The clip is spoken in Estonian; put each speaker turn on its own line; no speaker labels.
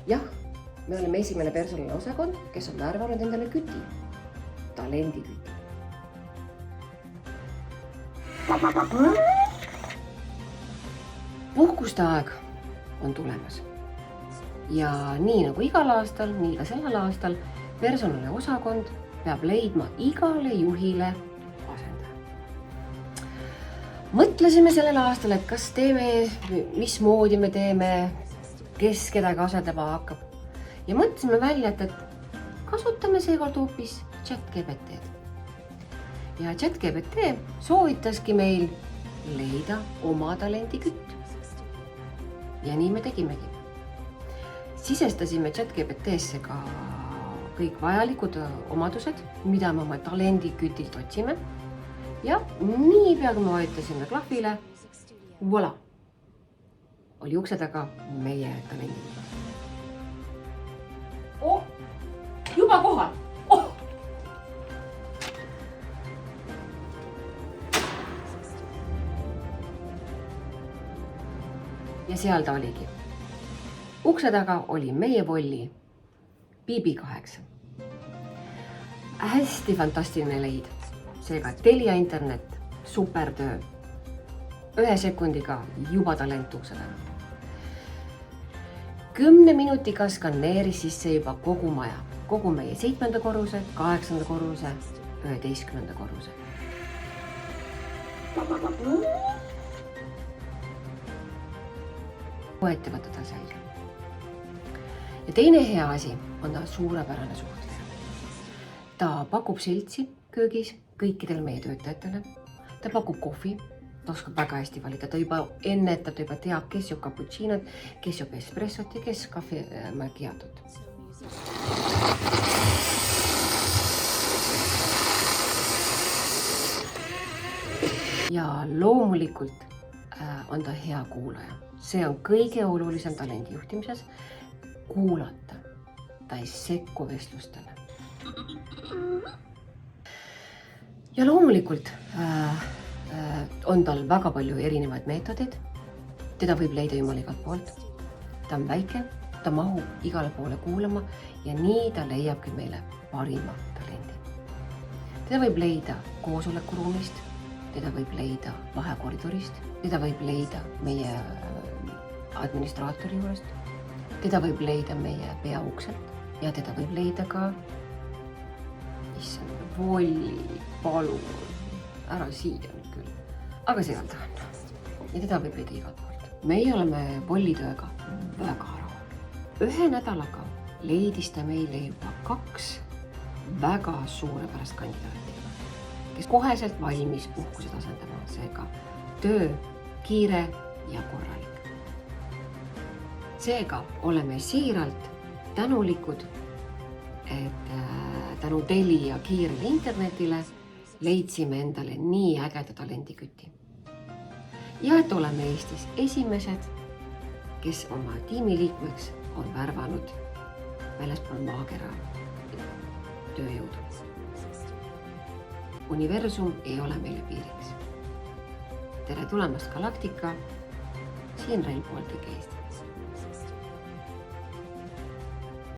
jah, me oleme esimene personaliosakond, kes on värvanud endale küti, talendiküti. Puhkuste aeg on tulemas. Ja nii nagu igal aastal, nii ka sellel aastal personaliosakond peab leidma igale juhile asendaja. Mõtlesime sellel aastal, et kas teeme, mismoodi me teeme, kes kedagi asendama hakkab. Ja mõtlesime välja, et kasutame seekord hoopis ChatGPT-d. Ja ChatGPT soovitaski meil leida oma talendikütt. Ja nii me tegimegi. Sisestasime ChatGPT-sse ka kõik vajalikud omadused, mida me oma talendikütilt otsime. Ja niipea, kui me vajutasime klahvile, voilà, oli ukse taga meie talendikütt. Oh, juba kohal! Oh! Ja seal ta oligi. Ukse taga oli meie Volli BB8. Hästi fantastiline leid. Seega Telia internet, supertöö. 1 sekundiga juba talent ukse taga. 10 minutiga skaneeris sisse juba kogu maja. Kogu meie 7. korruse, 8. korruse, 11. korruse. Ettevõtted selge. Ja teine hea asi on ta suurepärane suhtleja. Ta pakub seltsi köögis kõikidel meie töötajatele. Ta pakub kohvi, ta oskab väga hästi valida. Ta juba ennetab, ta juba teab, kes joob cappuccinot, kes joob espressot ja kes kahvi macchiatot. Ja loomulikult on ta hea kuulaja. See on kõige olulisem talendi juhtimises. Kuulata. Ta ei sekku vestlustele. Ja loomulikult on tal väga palju erinevaid meetodeid. Teda võib leida jumala igalt poolt. Ta on väike, ta mahub igale poole kuulama ja nii ta leiabki meile parima talendi. Teda võib leida koosolekuruumist, teda võib leida vahekoridorist, teda võib leida meie administraatori juurest, teda võib leida meie peaukselt ja teda võib leida ka Volli, palun, ära siia nüüd küll. Aga seal ta on. Ja teda võib leida igalt poolt. Meie oleme Vollitööga väga rahul. 1 nädalaga leidis ta meile juba 2 väga suurepärast kandidaati, kes koheselt valmis puhkused asendama. Seega töö, kiire ja korralik. Seega oleme siiralt tänulikud, et tänu Telia kiirele internetile leidsime endale nii ägeda talendiküti. Ja et oleme Eestis esimesed, kes oma tiimiliikmeks on värvanud väljaspool maakera tööjõudu. Universum ei ole meile piiriks. Tere tulemast Galactica, siin Rail Baltic Eestis.